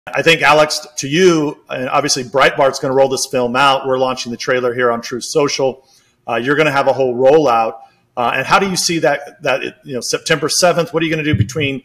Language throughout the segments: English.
I think, Alex, to you, and obviously Breitbart's going to roll this film out. We're launching the trailer here on Truth Social. You're going to have a whole rollout. And how do you see that September 7th, what are you going to do between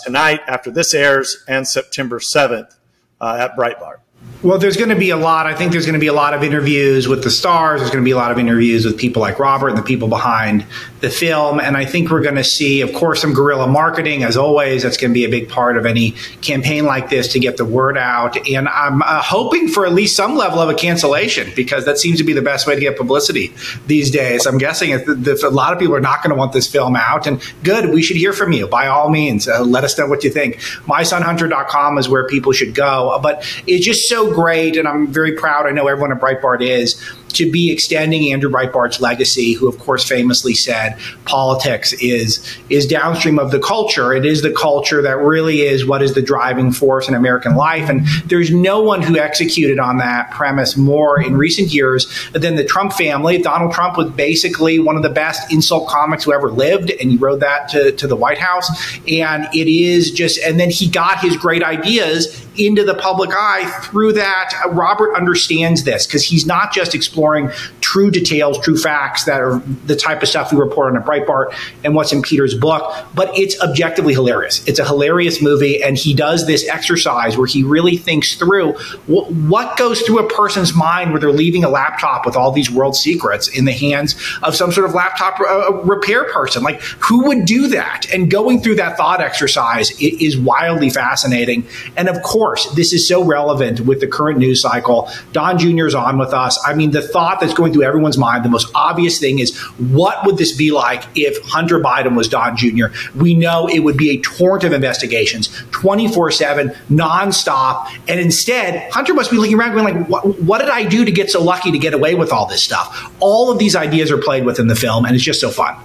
tonight after this airs and September 7th at Breitbart? Well, there's going to be a lot. I think there's going to be a lot of interviews with the stars. There's going to be a lot of interviews with people like Robert and the people behind the film. And I think we're going to see, of course, some guerrilla marketing. As always, that's going to be a big part of any campaign like this to get the word out. And I'm hoping for at least some level of a cancellation, because that seems to be the best way to get publicity these days. I'm guessing if a lot of people are not going to want this film out. And good, we should hear from you. By all means, let us know what you think. MySonHunter.com is where people should go. But it's just so great, and I'm very proud, I know everyone at Breitbart is, to be extending Andrew Breitbart's legacy, who of course famously said politics is downstream of the culture. It is the culture that really is what is the driving force in American life. And there's no one who executed on that premise more in recent years than the Trump family. Donald Trump was basically one of the best insult comics who ever lived, and he rode that to the White House. And it is just, and then he got his great ideas into the public eye through that. Robert understands this, because he's not just exploring true details, true facts that are the type of stuff we report on at Breitbart and what's in Peter's book, but it's objectively hilarious. It's a hilarious movie, and he does this exercise where he really thinks through what goes through a person's mind where they're leaving a laptop with all these world secrets in the hands of some sort of laptop repair person. Like, who would do that? And going through that thought exercise is wildly fascinating. And of course, this is so relevant with the current news cycle. Don Jr. is on with us. I mean, the thought that's going through everyone's mind, the most obvious thing is, what would this be like if Hunter Biden was Don Jr.? We know it would be a torrent of investigations, 24/7, nonstop. And instead, Hunter must be looking around going like, what did I do to get so lucky to get away with all this stuff? All of these ideas are played with in the film, and it's just so fun.